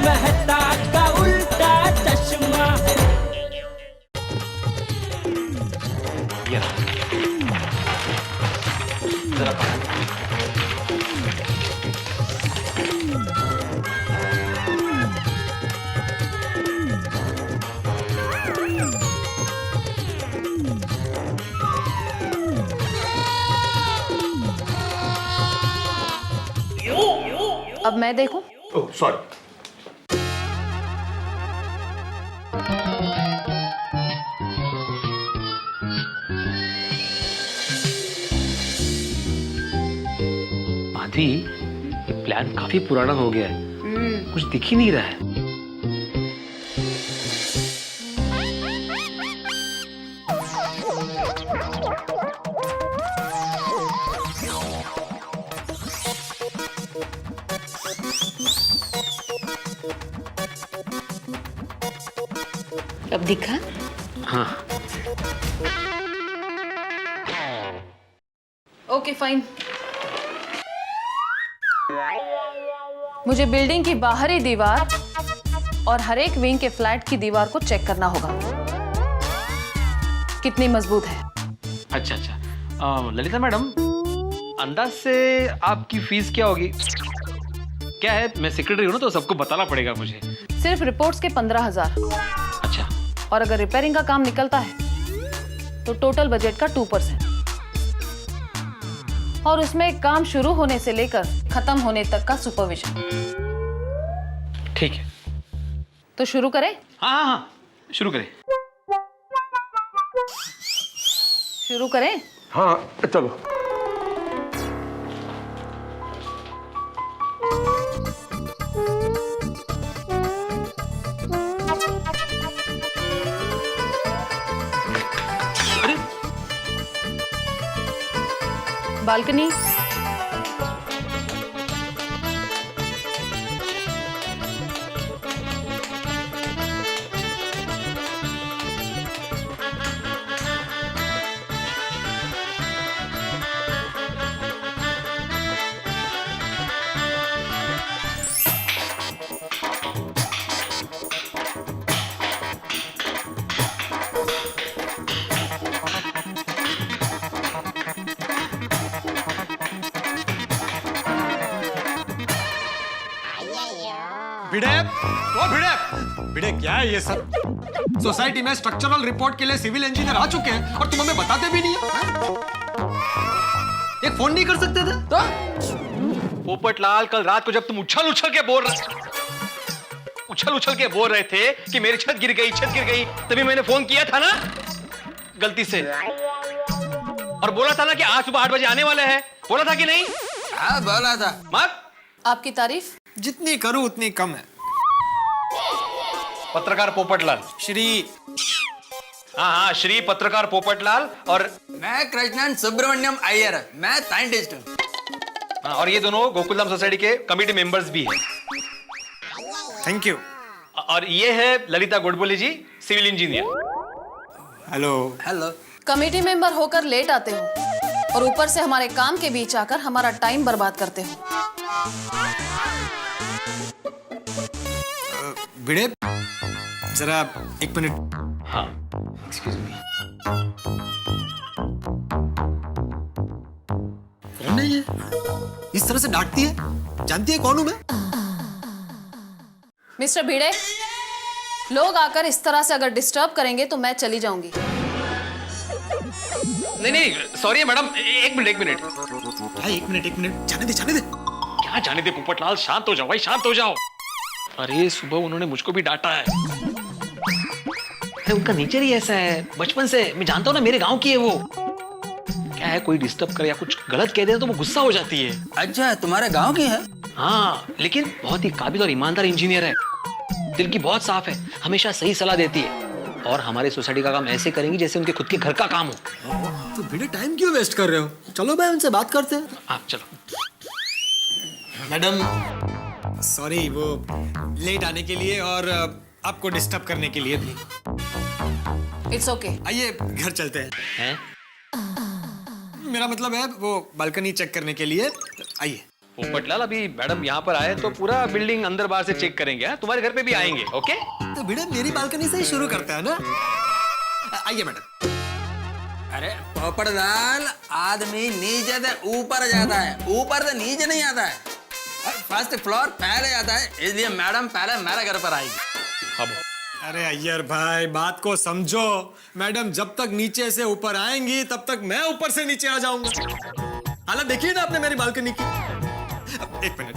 मेहता का उल्टा चश्मा। अब मैं देखूं? Oh sorry. आदि, ये प्लान काफी पुराना हो गया है, कुछ दिख ही नहीं रहा है। अब दिखा? हाँ। Okay fine. मुझे बिल्डिंग की बाहरी दीवार और हर एक विंग के फ्लैट की दीवार को चेक करना होगा, कितनी मजबूत है। अच्छा अच्छा, ललिता मैडम, अंदाज से आपकी फीस क्या होगी? क्या है, मैं सेक्रेटरी हूँ ना, तो सबको बताना पड़ेगा मुझे। सिर्फ रिपोर्ट्स के 15,000। अच्छा। और अगर रिपेयरिंग का काम निकलता है तो टोटल बजट का 2%। और उसमें काम शुरू होने से लेकर खत्म होने तक का सुपरविजन। ठीक है, तो शुरू करें? हाँ हाँ हाँ, शुरू करें। शुरू करें? हाँ चलो। अरे बालकनी, भिड़े, वो भिड़े, भिड़े क्या है ये सब? सोसाइटी में स्ट्रक्चरल रिपोर्ट के लिए सिविल इंजीनियर आ चुके हैं और तुम हमें बताते भी नहीं है? एक फोन नहीं कर सकते थे? तो पोपटलाल, कल रात को जब तुम उछल उछल के बोल रहे थे कि मेरी छत गिर गई, तभी मैंने फोन किया था ना, गलती से। और बोला था ना कि आज सुबह 8 बजे आने वाले हैं, बोला था कि नहीं? हाँ बोला था। मत। आपकी तारीफ जितनी करूं उतनी कम है। पत्रकार पोपटलाल। श्री। हाँ हाँ, श्री पत्रकार पोपटलाल। और मैं कृष्णन सुब्रमण्यम अय्यर, मैं साइंटिस्ट हूँ। हाँ, और ये दोनों गोकुलधाम सोसाइटी के कमिटी मेंबर्स भी हैं। Thank you. और ये है Lalita Godbole ji, civil engineer. Hello. Hello. Committee member होकर लेट आते हो और ऊपर से हमारे काम के बीच आकर हमारा टाइम बर्बाद करते हो। भिड़े, जरा 1 मिनट। हाँ, एक्सक्यूज मी। कौन है ये? इस तरह से डांटती है? जानती है कौन हूं मैं? मिस्टर भिड़े, लोग आकर इस तरह से अगर डिस्टर्ब करेंगे तो मैं चली जाऊंगी। नहीं, सॉरी मैडम, एक मिनट। क्या 1 मिनट? जाने दे। क्या जाने दे पोपटलाल, शांत हो जाओ भाई, शांत हो जाओ। अरे सुबह उन्होंने मुझको भी डांटा है। उनका नेचर ही ऐसा है, बचपन से। मैं जानता हूँ ना, मेरे गांव की है वो। क्या है, कोई डिस्टर्ब करे या कुछ गलत कह दे तो वो गुस्सा हो जाती है। अच्छा, तुम्हारे गांव की है? हाँ, लेकिन बहुत ही काबिल और ईमानदार इंजीनियर है। दिल की बहुत साफ है, हमेशा सही सलाह देती है। और हमारे सोसाइटी का काम ऐसे करेंगी जैसे उनके खुद के घर का काम हो। तो भिड़े टाइम क्यों वेस्ट कर रहे हो? चलो भाई, उनसे बात करते हैं। आप चलो। मैडम सॉरी, वो लेट आने के लिए और आपको डिस्टर्ब करने के लिए भी। It's okay. आइए घर चलते हैं। हैं? मेरा मतलब है वो बालकनी चेक करने के लिए। आइए। पोपटलाल, अभी मैडम यहाँ पर आए तो पूरा बिल्डिंग अंदर बाहर से चेक करेंगे। हाँ? तुम्हारे घर पे भी आएंगे। ओके? तो भिड़े मेरी बालकनी से ही शुरू करते हैं ना। आइए मैडम। अरे पोपटलाल, आदमी नीचे से ऊपर जाता है, ऊपर से नीचे नहीं आता है। फर्स्ट फ्लोर पहले आता है, इसलिए मैडम पहले मेरे घर पर आएगी। अब अरे अय्यर भाई, बात को समझो। मैडम जब तक नीचे से ऊपर आएंगी तब तक मैं ऊपर से नीचे आ जाऊंगा। हालत देखिए ना आपने मेरी बालकनी की। एक मिनट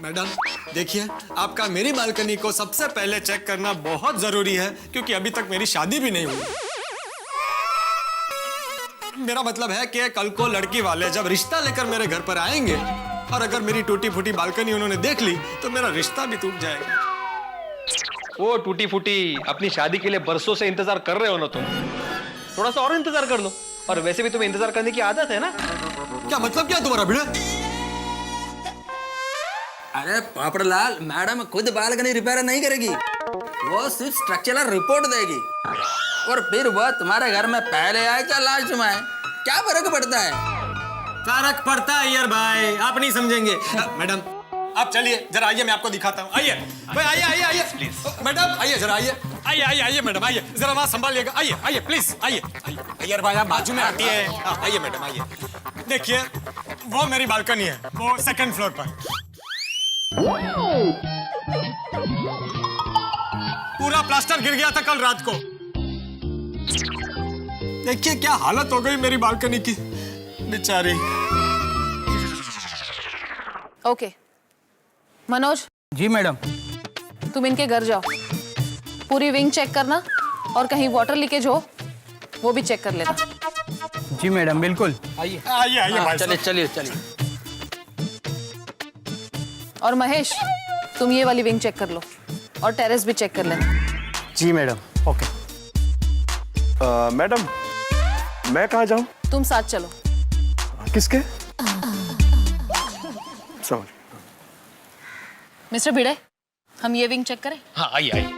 मैडम, देखिए आपका मेरी बालकनी को सबसे पहले चेक करना बहुत जरूरी है, क्योंकि अभी तक मेरी शादी भी नहीं हुई। मेरा मतलब है कि कल को लड़की वाले जब रिश्ता लेकर मेरे घर पर आएंगे और अगर मेरी टूटी फूटी बालकनी उन्होंने देख ली तो मेरा रिश्ता भी टूट जाएगा। वो टूटी फूटी अपनी शादी के लिए बरसों से इंतजार कर रहे हो ना तुम, थोड़ा सा और इंतजार कर लो। और वैसे भी तुम्हें इंतजार करने की आदत है ना। क्या मतलब क्या तुम्हारा भिड़ा? अरे पोपटलाल, मैडम खुद बालकनी रिपेयर नहीं करेगी, वो सिर्फ स्ट्रक्चरल रिपोर्ट देगी। और फिर वो तुम्हारे घर में पहले आए क्या लास्ट में आए, क्या फर्क पड़ता है? फर्क पड़ता है यार भाई, आप नहीं समझेंगे। मैडम आप चलिए जरा, आइए मैं आपको दिखाता हूँ। आइए भाई, आइए आइए आइए प्लीज। मैडम आइए जरा, आइए आइए आइए आइए मैडम, आइए जरा वहाँ संभालिएगा। आइए आइए प्लीज, आइए आइए। यार भाई आप बाजू में आती है। आइए मैडम आइए। देखिए वो मेरी बालकनी है, वो सेकंड फ्लोर पर। पूरा प्लास्टर गिर गया था कल रात को। देखिए क्या हालत हो गई मेरी बालकनी की, बेचारी। ओके मनोज। जी मैडम। तुम इनके घर जाओ, पूरी विंग चेक करना और कहीं वाटर लीकेज हो वो भी चेक कर लेना। जी मैडम बिल्कुल। आइए आइए भाई चलिए चलिए चलिए। और महेश, तुम ये वाली विंग चेक कर लो और टेरेस भी चेक कर लेना। जी मैडम। ओके। मैडम मैं कहाँ जाऊँ? तुम साथ चलो। किसके? समझ। मिस्टर भिड़े, हम ये विंग चेक करें? हाँ आइए आइए।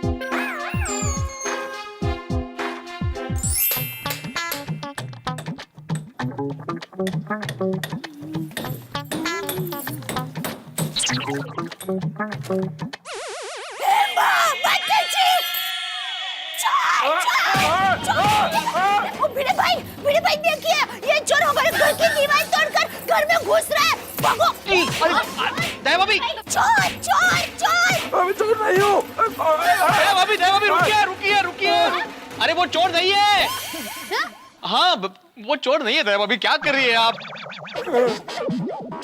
भिड़े भाई देखिए, ये चोर हमारे घर की दीवार तोड़कर घर में घुस रहा है। भागो! दया भाभी, चोर चोर चोर! अभी चोर नहीं हूँ। दया भाभी रुकिए रुकिए रुकिए। अरे वो चोर नहीं है। हाँ वो चोर नहीं है दया भाभी, क्या कर रही है आप?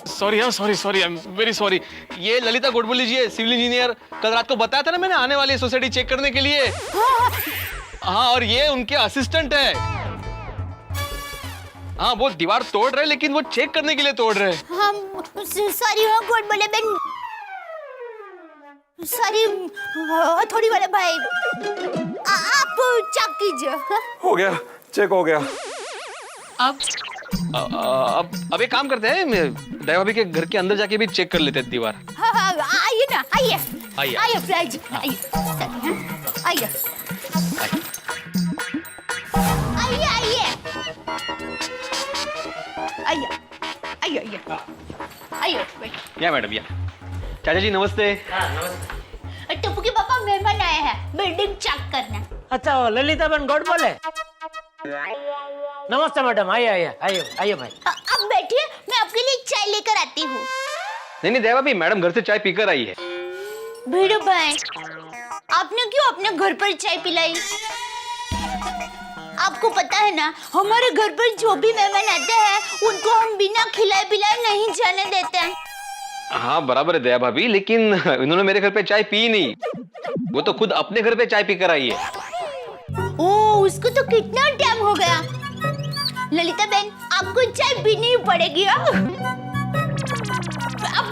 सॉरी हाँ, sorry I am very sorry. ये ललिता गोडबोली जी है, सिविल इंजीनियर। कल रात को बताया था ना मैंने, आने वाली सोसाइटी चेक करने के लिए। हाँ और ये उनके असिस्टेंट है। हाँ वो दीवार तोड़ रहे, लेकिन वो चेक करने के लिए तोड़ रहे। हम सॉरी हो गोडबोले बहन, सॉरी थोड़ी वाले भाई, आप चेक कीजिए। हो गया, चेक हो गया। अब एक काम करते हैं, दया भाभी के घर के अंदर जाके भी चेक कर लेते हैं दीवार। हाँ आइए ना, आइए आइए। आइए फ्रेंड्स, आइए आइए आइए आइए आइए आइए आइए। या मैडम या। चाचा जी नमस्ते। टप्पू के पापा मेहमान आए हैं, बिल्डिंग चेक करना। अच्छा ललिता बहन गॉड बोले। नमस्ते मैडम, आइए आइए आइए आइए भाई। अब बैठिए, मैं आपके लिए चाय लेकर आती हूँ। नहीं दया भाभी, मैडम घर से चाय पीकर आई है। भिड़ो भाई, आपने क्यों अपने घर पर चाय पिलाई? आपको पता है ना, हमारे घर पर जो भी मेहमान आते हैं उनको हम बिना खिलाए पिलाए नहीं जाने देते हैं। हाँ बराबर है दया भाभी, लेकिन इन्होंने मेरे घर पे चाय पी नहीं, वो तो खुद अपने घर पे चाय पीकर आई है। ओह, उसको तो कितना टाइम हो गया। ललिता बहन, आपको चाय पीनी ही पड़ेगी। अब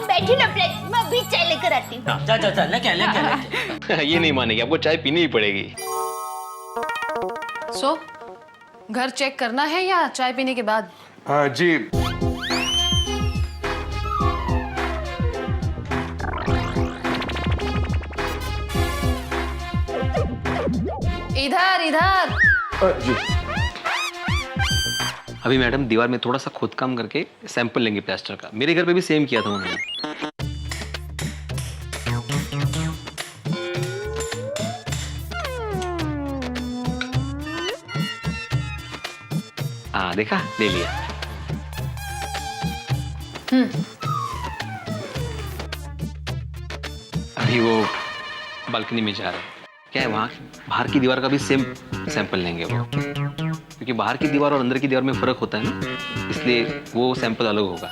बैठिए ना प्लीज, मैं अभी चाय लेकर आती हूँ। चल लेके ये नहीं मानेगी, आपको चाय पीनी ही पड़ेगी। सो घर चेक करना है या चाय पीने के बाद? हाँ जी। इधर इधर। जी। अभी मैडम दीवार में थोड़ा सा खोदकाम करके सैंपल लेंगे प्लास्टर का। मेरे घर पे भी सेम किया था उन्होंने। हाँ देखा, ले लिया। अभी वो बालकनी में जा रहे हैं। क्या है, वहां बाहर की दीवार का भी सेम सैंपल लेंगे वो, क्योंकि बाहर की दीवार और अंदर की दीवार में फर्क होता है ना, इसलिए वो सैंपल अलग होगा।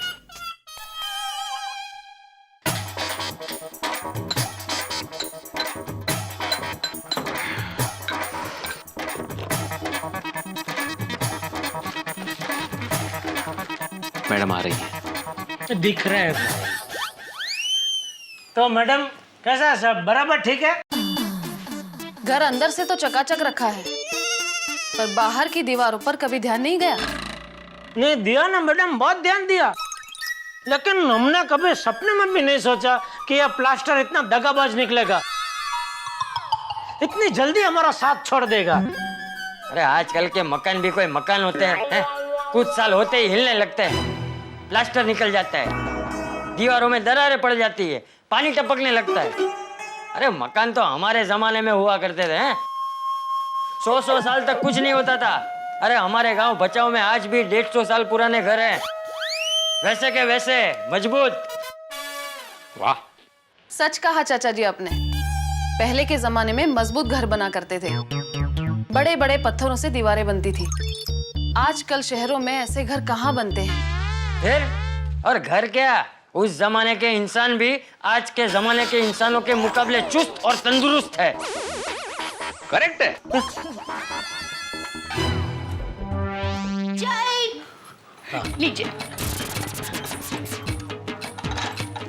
मैडम आ रही है। दिख रहा है भाई। तो मैडम कैसा है सब बराबर ठीक है? घर अंदर से तो चकाचक रखा है, पर बाहर की दीवारों पर कभी ध्यान नहीं गया। नहीं दिया ना मैडम, बहुत ध्यान दिया, लेकिन हमने कभी सपने में भी नहीं सोचा कि यह प्लास्टर इतना दगाबाज निकलेगा, इतनी जल्दी हमारा साथ छोड़ देगा। अरे आजकल के मकान भी कोई मकान होते हैं? कुछ साल होते ही हिलने लगते हैं, प्लास्टर निकल जाता है, दीवारों में दरारें पड़ जाती है, पानी टपकने लगता है। अरे मकान तो हमारे जमाने में हुआ करते थे, 100 साल तक कुछ नहीं होता था। अरे हमारे गांव बचाव में आज भी 150 साल पुराने घर हैं, वैसे के वैसे मजबूत। वाह, सच कहा चाचा जी आपने। पहले के जमाने में मजबूत घर बना करते थे, बड़े बड़े पत्थरों से दीवारें बनती थी। आजकल शहरों में ऐसे घर कहाँ बनते हैं? फिर और घर क्या, उस जमाने के इंसान भी आज के जमाने के इंसानों के मुकाबले चुस्त और तंदुरुस्त है। करेक्ट है। चाय लीजिए,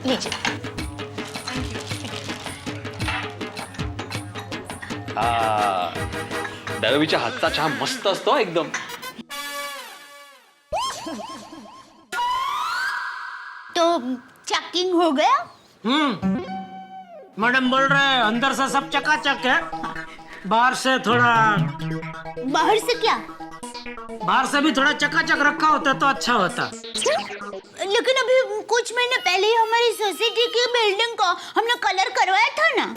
लीजिए। दळवीच्या हातचा चहा मस्त असतो एकदम। तो चेकिंग हो गया? मैडम बोल रहे हैं अंदर से सब चकाचक है, बाहर से थोड़ा, बाहर से क्या? बाहर से भी थोड़ा चकाचक रखा होता तो अच्छा होता। लेकिन अभी कुछ महीने पहले ही हमारी सोसाइटी की बिल्डिंग को हमने कलर करवाया था ना।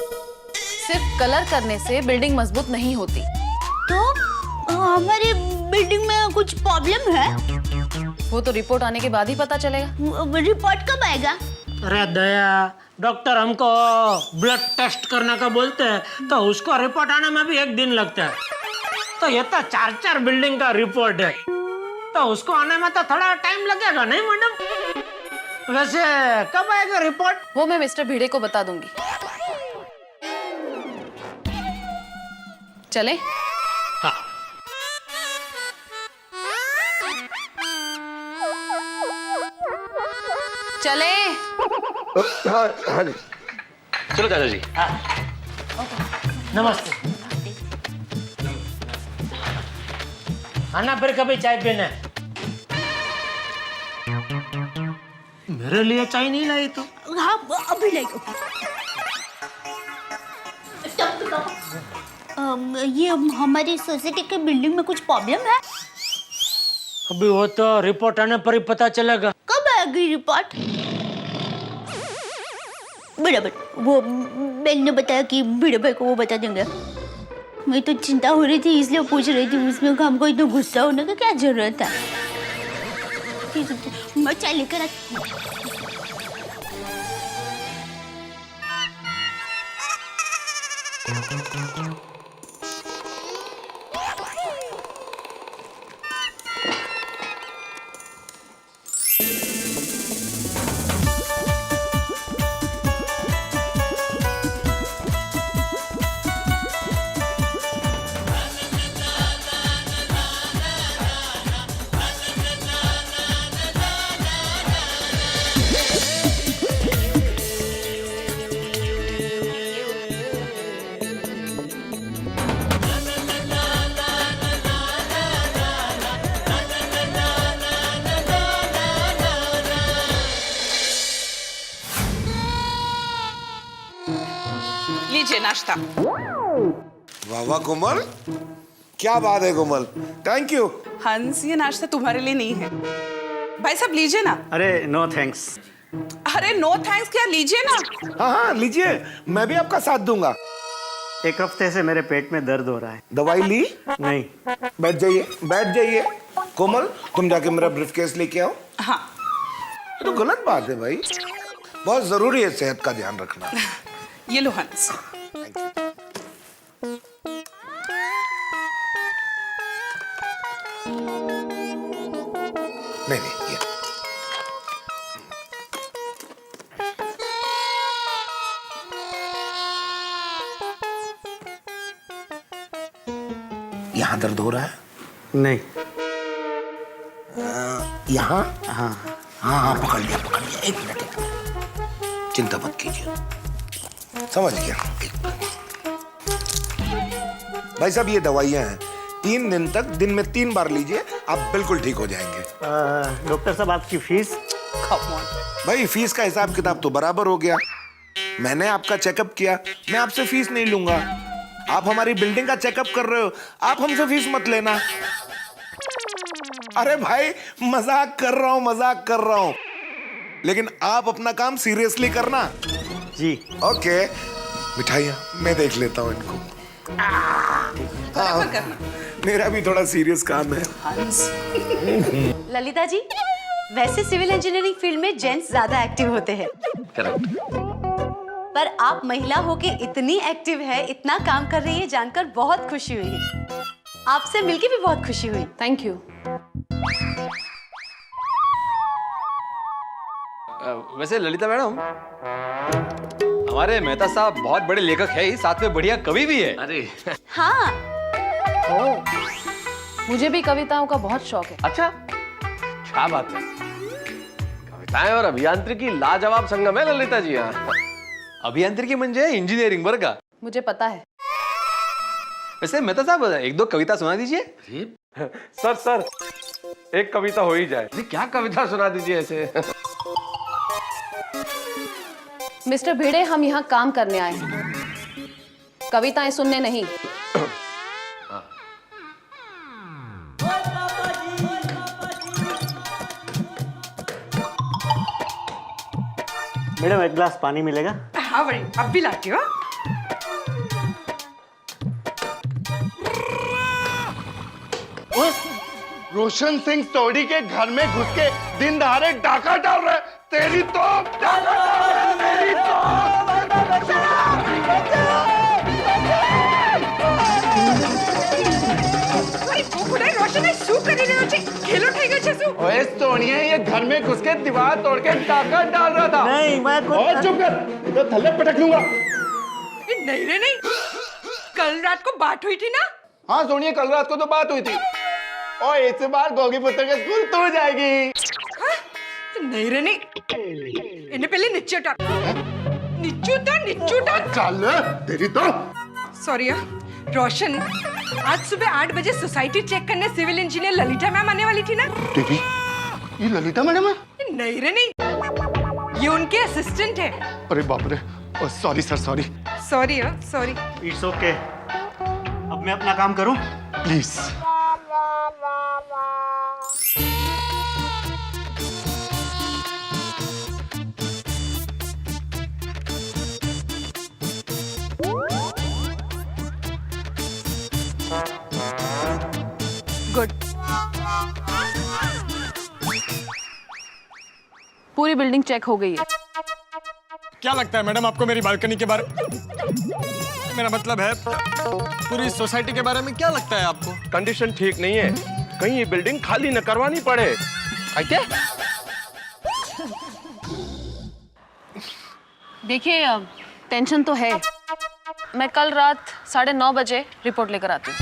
सिर्फ कलर करने से बिल्डिंग मजबूत नहीं होती। तो हमारी बिल्डिंग में कुछ प्रॉब्लम है? वो तो रिपोर्ट आने के बाद ही पता चलेगा। रिपोर्ट कब आएगा? अरे दया, डॉक्टर हमको ब्लड टेस्ट करने का बोलते हैं तो उसको रिपोर्ट आने में भी 1 दिन लगता है, तो ये तो 4 बिल्डिंग का रिपोर्ट है, तो उसको आने में तो थोड़ा टाइम लगेगा नहीं मैडम? वैसे कब आएगा रिपोर्ट? वो मैं मिस्टर भिड़े को बता दूंगी। चले? हाँ। चले? हाँ जी। चलो चाचा जी। नमस्ते। आना फिर कभी चाय पीने। मेरे लिए चाय नहीं लाई तो? हाँ अभी लाइक। ये हमारी सोसाइटी के बिल्डिंग में कुछ प्रॉब्लम है? अभी वो तो रिपोर्ट आने पर ही पता चलेगा। कब आएगी रिपोर्ट? बराबर, वो बेन ने बताया कि भिड़े भाई को वो बता देंगे। मैं तो चिंता हो रही थी इसलिए पूछ रही थी, उसमें हमको इतना गुस्सा होने का क्या जरूरत है? मैं चाय लेकर आती हूँ। लीजिए नाश्ता। वाह वाह कोमल, क्या बात है कोमल, थैंक यू। हंस, ये नाश्ता तुम्हारे लिए नहीं है। भाई साहब लीजिए ना। अरे नो थैंक्स। अरे नो थैंक्स क्या, लीजिए ना। हाँ हाँ लीजिए, मैं भी आपका साथ दूंगा। एक हफ्ते से मेरे पेट में दर्द हो रहा है। दवाई ली? नहीं। बैठ जाइए, बैठ जाइए। कोमल तुम जाके मेरा ब्रीफकेस लेके आओ। हाँ। ये तो गलत बात है भाई, बहुत जरूरी है सेहत का ध्यान रखना। ये लो हंस। नहीं नहीं ये यहाँ दर्द हो रहा है? नहीं। यहाँ? हाँ। हाँ हाँ पकड़ लिया, एक मिनट, चिंता मत कीजिए, समझ गया। भाई साहब ये दवाइयाँ हैं, 3 दिन तक दिन में 3 बार लीजिए, आप बिल्कुल ठीक हो जाएंगे। डॉक्टर साहब आपकी फीस? भाई फीस का हिसाब किताब तो बराबर हो गया, मैंने आपका चेकअप किया, मैं आपसे फीस नहीं लूंगा। आप हमारी बिल्डिंग का चेकअप कर रहे हो, आप हमसे फीस मत लेना। अरे भाई मजाक कर रहा हूं, मजाक कर रहा हूं, लेकिन आप अपना काम सीरियसली करना। जी। ओके, मिठाइयाँ मैं देख लेता हूँ इनको। हाँ, मेरा भी थोड़ा सीरियस काम है। ललिता जी, वैसे सिविल इंजीनियरिंग फील्ड में जेंट्स ज्यादा एक्टिव होते हैं, करेक्ट। पर आप महिला होके इतनी एक्टिव है, इतना काम कर रही है, जानकर बहुत खुशी हुई। आपसे मिलके भी बहुत खुशी हुई। Thank you. वैसे ललिता मैडम, हमारे मेहता साहब बहुत बड़े लेखक है ही, साथ में बढ़िया कवि भी है। अरे हाँ। मुझे भी कविताओं का बहुत शौक है। अच्छा, क्या बात है। कविताएं और अभियांत्रिकी लाजवाब संगम है ललिता जी। यहाँ अभियांत्रिकी म्हणजे इंजीनियरिंग बरं का। मुझे पता है। वैसे मेहता साहब 1-2 कविता सुना दीजिए। सर एक कविता हो ही जाए। क्या कविता सुना दीजिए ऐसे। मिस्टर भिड़े, हम यहाँ काम करने आए हैं, कविताएं सुनने नहीं। मैडम एक गिलास पानी मिलेगा? हाँ बड़ी, अब भी लाती हो। रोशन सिंह सोडी के घर में घुस के दिन दहाड़े डाका डाल रहा है, तेरी तो डाका डाल रहा है, तेरी रोशन ने शू કરી રહ્યો છે, ખેલો થઈ ગયો છે શું? ओए सोनिया, ये घर में घुस के दीवार तोड़ के डाका डाल रहा था। नहीं, मैं और चुप कर, तो थल्ले पटक लूंगा। नहीं रे नहीं, कल रात को बात हुई थी ना। हाँ सोनिया, कल रात को तो बात हुई थी। और इस बार गोगी पुत्र के स्कूल तो जाएगी। नहीं रे नहीं, इन्हें पहले नीचे उतार। नीचे उतार। चल तेरी तो। सॉरी रोशन, आज सुबह 8 बजे सोसाइटी चेक करने सिविल इंजीनियर ललिता मैम आने वाली थी ना। दीदी, ये ललिता मैडम है? नहीं रे नहीं, ये उनके असिस्टेंट है। अरे बाप रे, sorry sir, sorry. Sorry. It's okay. अब मैं अपना काम करूं? प्लीज। गुड। पूरी बिल्डिंग चेक हो गई है। क्या लगता है मैडम आपको मेरी बालकनी के बारे में? मेरा मतलब है पूरी सोसाइटी के बारे में क्या लगता है आपको? कंडीशन ठीक नहीं है, कहीं ये बिल्डिंग खाली न करवानी पड़े। क्या? देखिए, टेंशन तो है। मैं कल रात 9:30 बजे रिपोर्ट लेकर आती हूँ।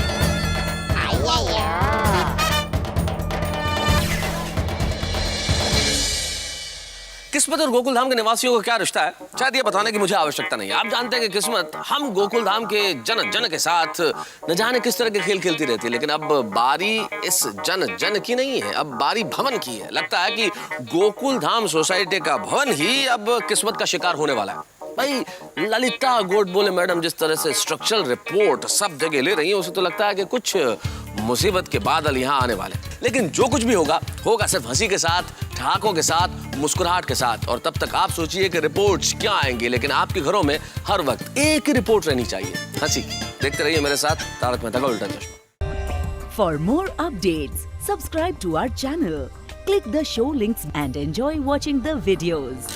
किस्मत और गोकुल धाम के निवासियों का क्या रिश्ता है, शायद ये बताने की मुझे आवश्यकता नहीं है। आप जानते हैं कि किस्मत हम गोकुल धाम के जन के साथ न जाने किस तरह के खेल खेलती रहती है, लेकिन अब बारी इस जन की नहीं है, अब बारी भवन की है। लगता है कि गोकुल धाम सोसाइटी का भवन ही अब किस्मत का शिकार होने वाला है। भाई ललिता गोडबोले मैडम जिस तरह से स्ट्रक्चरल रिपोर्ट सब जगह ले रही है, उसे तो लगता है कि कुछ मुसीबत के बादल यहाँ आने वाले। लेकिन जो कुछ भी होगा होगा सिर्फ हंसी के साथ, ठहाकों के साथ, मुस्कुराहट के साथ। और तब तक आप सोचिए कि रिपोर्ट्स क्या आएंगे, लेकिन आपके घरों में हर वक्त एक ही रिपोर्ट रहनी चाहिए, हंसी। देखते रहिए मेरे साथ तारक मेहता का उल्टा चश्मा। For more updates, subscribe to our channel, click the show links and enjoy watching the videos.